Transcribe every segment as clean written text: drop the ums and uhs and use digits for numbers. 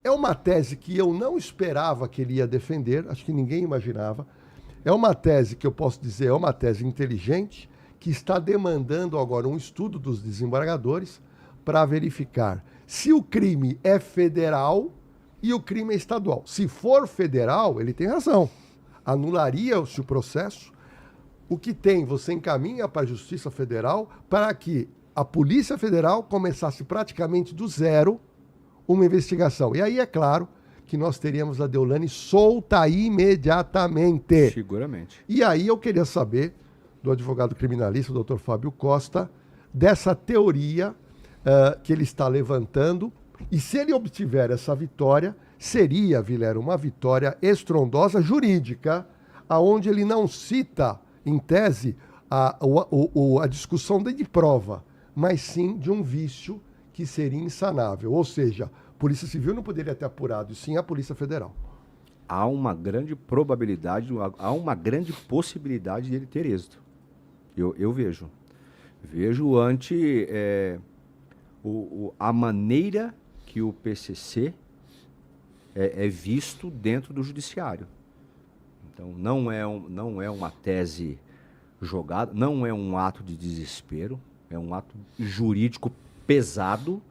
É uma tese que eu não esperava que ele ia defender, acho que ninguém imaginava. É uma tese que eu posso dizer, é uma tese inteligente, que está demandando agora um estudo dos desembargadores para verificar se o crime é federal e o crime é estadual. Se for federal, ele tem razão. Anularia-se o processo. O que tem, você encaminha para a Justiça Federal para que a Polícia Federal começasse praticamente do zero uma investigação. E aí é claro que nós teríamos a Deolane solta imediatamente. Seguramente. E aí eu queria saber do advogado criminalista, o Dr. Fábio Costa, dessa teoria que ele está levantando. E se ele obtiver essa vitória, seria, Vilela, uma vitória estrondosa jurídica, aonde ele não cita, em tese, a discussão de prova, mas sim de um vício que seria insanável. Ou seja, a Polícia Civil não poderia ter apurado, e sim a Polícia Federal. Há uma grande probabilidade, há uma grande possibilidade dele ter êxito. Eu vejo. Vejo ante a maneira que o PCC é visto dentro do judiciário. Então, não é uma tese jogada, não é um ato de desespero, é um ato jurídico pesado,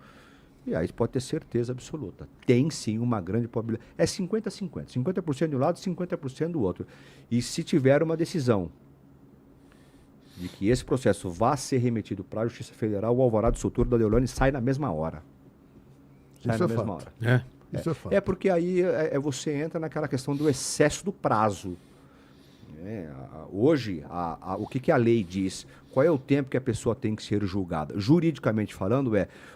e aí pode ter certeza absoluta. Tem sim uma grande probabilidade. É 50-50. 50% de um lado e 50% do outro. E se tiver uma decisão de que esse processo vá ser remetido para a Justiça Federal, o alvará de soltura da Deolane sai na mesma hora. Isso é fato. Isso é fato. É porque aí você entra naquela questão do excesso do prazo. Hoje, o que a lei diz? Qual é o tempo que a pessoa tem que ser julgada? Juridicamente falando,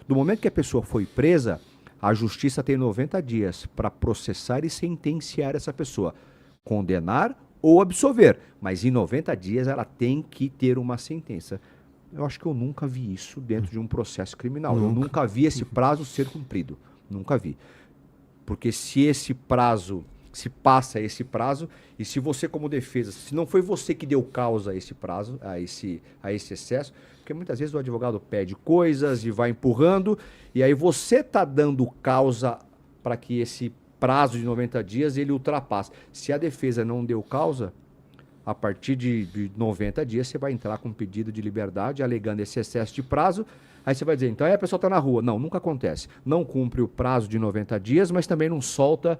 do momento que a pessoa foi presa, a justiça tem 90 dias para processar e sentenciar essa pessoa. Condenar ou absolver. Mas em 90 dias ela tem que ter uma sentença. Eu acho que eu nunca vi isso dentro de um processo criminal. Eu nunca vi esse prazo ser cumprido. Nunca vi. Porque se esse prazo, se passa esse prazo, e se você como defesa, se não foi você que deu causa a esse prazo, a esse excesso, porque muitas vezes o advogado pede coisas e vai empurrando, e aí você está dando causa para que esse prazo de 90 dias ele ultrapasse. Se a defesa não deu causa, a partir de 90 dias você vai entrar com um pedido de liberdade, alegando esse excesso de prazo. Aí você vai dizer, então aí a pessoa está na rua. Não, nunca acontece. Não cumpre o prazo de 90 dias, mas também não solta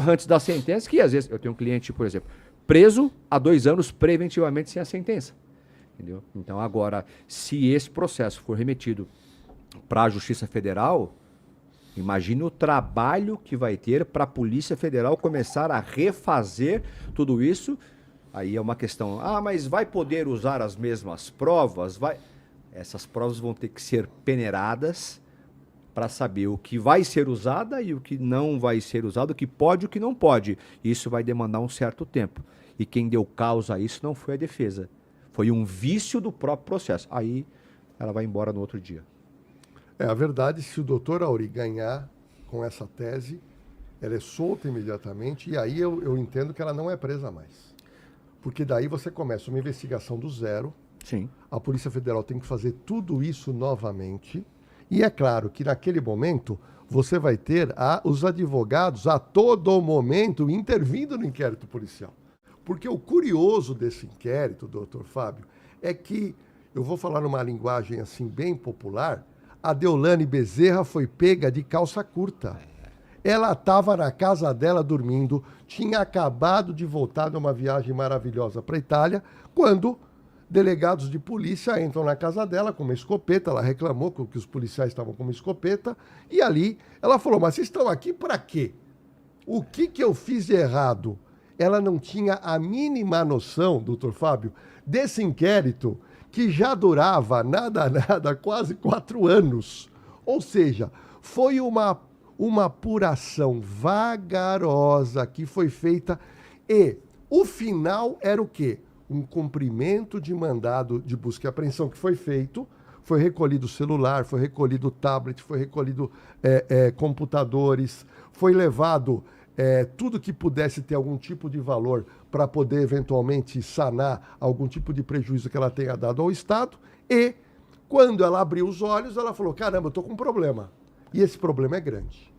antes da sentença, que às vezes eu tenho um cliente, por exemplo, preso há 2 anos preventivamente sem a sentença. Entendeu? Então agora, se esse processo for remetido para a Justiça Federal, imagine o trabalho que vai ter para a Polícia Federal começar a refazer tudo isso. Aí é uma questão, mas vai poder usar as mesmas provas? Essas provas vão ter que ser peneiradas para saber o que vai ser usada e o que não vai ser usado, o que pode e o que não pode. Isso vai demandar um certo tempo. E quem deu causa a isso não foi a defesa. Foi um vício do próprio processo. Aí ela vai embora no outro dia. A verdade, se o doutor Auri ganhar com essa tese, ela é solta imediatamente, e aí eu entendo que ela não é presa mais. Porque daí você começa uma investigação do zero. Sim. A Polícia Federal tem que fazer tudo isso novamente. E é claro que naquele momento você vai ter os advogados a todo momento intervindo no inquérito policial. Porque o curioso desse inquérito, doutor Fábio, é que, eu vou falar numa linguagem assim bem popular, a Deolane Bezerra foi pega de calça curta. Ela estava na casa dela dormindo, tinha acabado de voltar de uma viagem maravilhosa para a Itália, quando delegados de polícia entram na casa dela com uma escopeta. Ela reclamou que os policiais estavam com uma escopeta, e ali ela falou, mas vocês estão aqui para quê? O que eu fiz de errado? Ela não tinha a mínima noção, doutor Fábio, desse inquérito que já durava nada, quase 4 anos. Ou seja, foi uma apuração vagarosa que foi feita, e o final era o quê? Um cumprimento de mandado de busca e apreensão que foi feito, foi recolhido celular, foi recolhido tablet, foi recolhido computadores, foi levado tudo que pudesse ter algum tipo de valor para poder eventualmente sanar algum tipo de prejuízo que ela tenha dado ao Estado. E quando ela abriu os olhos, ela falou, caramba, eu estou com um problema. E esse problema é grande.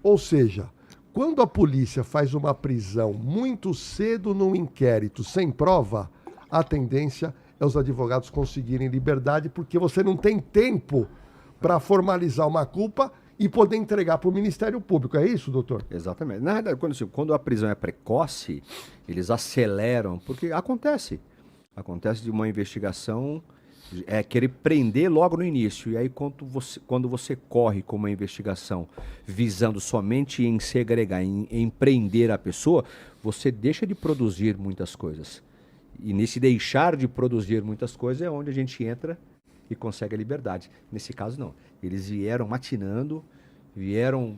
Ou seja, quando a polícia faz uma prisão muito cedo num inquérito sem prova, a tendência é os advogados conseguirem liberdade, porque você não tem tempo para formalizar uma culpa e poder entregar para o Ministério Público. É isso, doutor? Exatamente. Na verdade, quando a prisão é precoce, eles aceleram, porque acontece. Acontece de uma investigação querer prender logo no início. E aí, quando você corre com uma investigação visando somente em segregar, em prender a pessoa, você deixa de produzir muitas coisas. E nesse deixar de produzir muitas coisas é onde a gente entra e consegue a liberdade. Nesse caso, não. Eles vieram matinando, vieram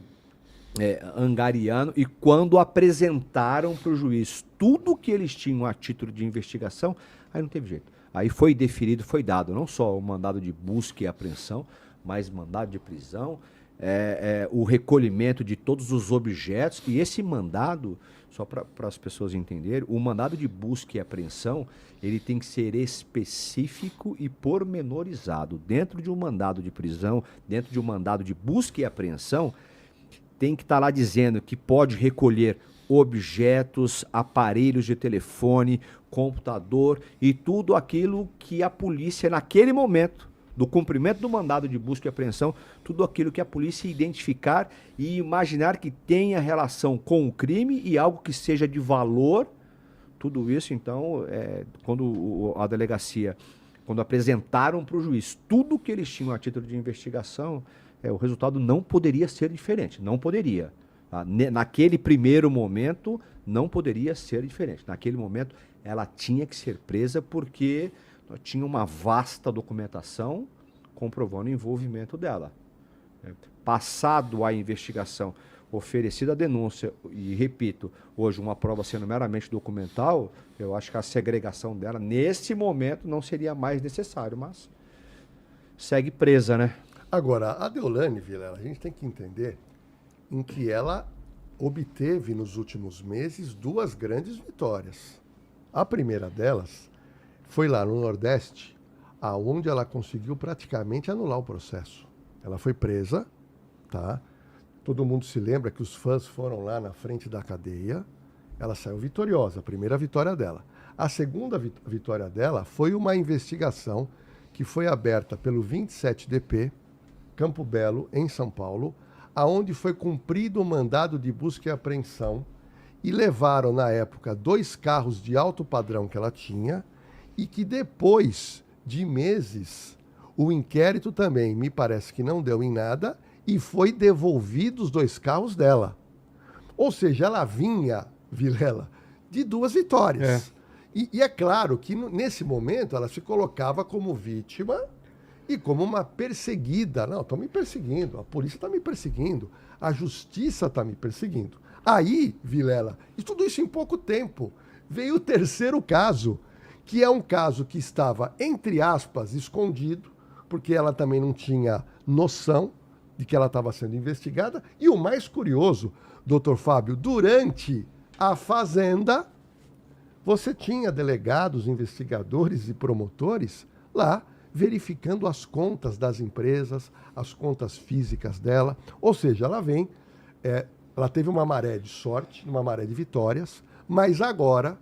angariando, e quando apresentaram para o juiz tudo que eles tinham a título de investigação, aí não teve jeito. Aí foi deferido, foi dado não só o mandado de busca e apreensão, mas mandado de prisão, o recolhimento de todos os objetos. E esse mandado, só para as pessoas entenderem, o mandado de busca e apreensão, ele tem que ser específico e pormenorizado. Dentro de um mandado de prisão, dentro de um mandado de busca e apreensão, tem que estar lá dizendo que pode recolher objetos, aparelhos de telefone, computador e tudo aquilo que a polícia, naquele momento do cumprimento do mandado de busca e apreensão, tudo aquilo que a polícia identificar e imaginar que tenha relação com o crime e algo que seja de valor. Tudo isso, então, quando a delegacia, quando apresentaram para o juiz tudo que eles tinham a título de investigação, o resultado não poderia ser diferente, não poderia. Tá? Naquele primeiro momento, não poderia ser diferente. Naquele momento, ela tinha que ser presa porque tinha uma vasta documentação comprovando o envolvimento dela. Passado a investigação, oferecida a denúncia, e repito, hoje uma prova sendo meramente documental, eu acho que a segregação dela, nesse momento, não seria mais necessário, mas segue presa, né? Agora, a Deolane, Vilela, a gente tem que entender em que ela obteve nos últimos meses 2 grandes vitórias. A primeira delas foi lá no Nordeste, aonde ela conseguiu praticamente anular o processo. Ela foi presa, tá? Todo mundo se lembra que os fãs foram lá na frente da cadeia. Ela saiu vitoriosa, a primeira vitória dela. A segunda vitória dela foi uma investigação que foi aberta pelo 27DP, Campo Belo, em São Paulo, aonde foi cumprido o mandado de busca e apreensão e levaram, na época, 2 carros de alto padrão que ela tinha e que depois de meses, o inquérito também, me parece que não deu em nada e foi devolvido os 2 carros dela. Ou seja, ela vinha, Vilela, de 2 vitórias. E é claro que nesse momento ela se colocava como vítima e como uma perseguida. Não, estão me perseguindo, a polícia está me perseguindo, a justiça está me perseguindo. Aí, Vilela, e tudo isso em pouco tempo, veio o terceiro caso, que é um caso que estava, entre aspas, escondido, porque ela também não tinha noção de que ela estava sendo investigada. E o mais curioso, doutor Fábio, durante a Fazenda, você tinha delegados, investigadores e promotores lá verificando as contas das empresas, as contas físicas dela. Ou seja, ela teve uma maré de sorte, uma maré de vitórias, mas agora,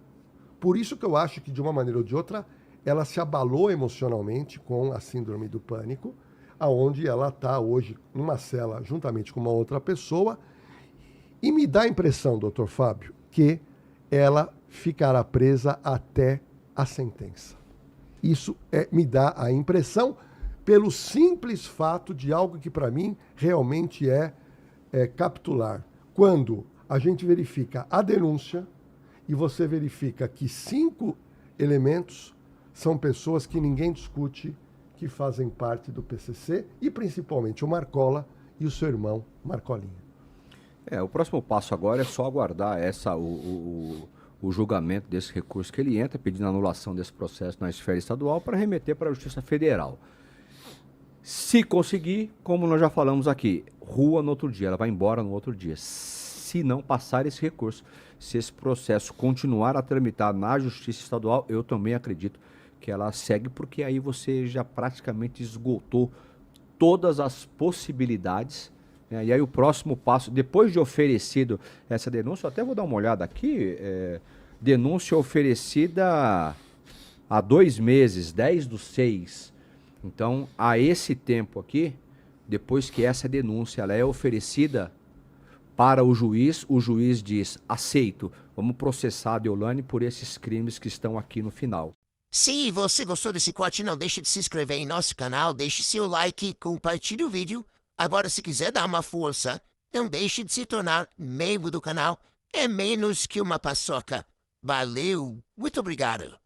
por isso que eu acho que de uma maneira ou de outra, ela se abalou emocionalmente com a síndrome do pânico, aonde ela está hoje numa cela juntamente com uma outra pessoa, e me dá a impressão, doutor Fábio, que ela ficará presa até a sentença. Isso me dá a impressão pelo simples fato de algo que para mim realmente é capitular. Quando a gente verifica a denúncia e você verifica que 5 elementos são pessoas que ninguém discute, que fazem parte do PCC, e principalmente o Marcola e o seu irmão Marcolinha. O próximo passo agora é só aguardar o julgamento desse recurso que ele entra, pedindo anulação desse processo na esfera estadual para remeter para a Justiça Federal. Se conseguir, como nós já falamos aqui, rua no outro dia, ela vai embora no outro dia. Se não passar esse recurso, se esse processo continuar a tramitar na Justiça Estadual, eu também acredito que ela segue, porque aí você já praticamente esgotou todas as possibilidades, né? E aí o próximo passo, depois de oferecido essa denúncia, eu até vou dar uma olhada aqui, denúncia oferecida há 2 meses, 10/6. Então, a esse tempo aqui, depois que essa denúncia ela é oferecida para o juiz diz, aceito, vamos processar a Deolane por esses crimes que estão aqui no final. Se você gostou desse corte, não deixe de se inscrever em nosso canal, deixe seu like e compartilhe o vídeo. Agora, se quiser dar uma força, não deixe de se tornar membro do canal. É menos que uma paçoca. Valeu, muito obrigado.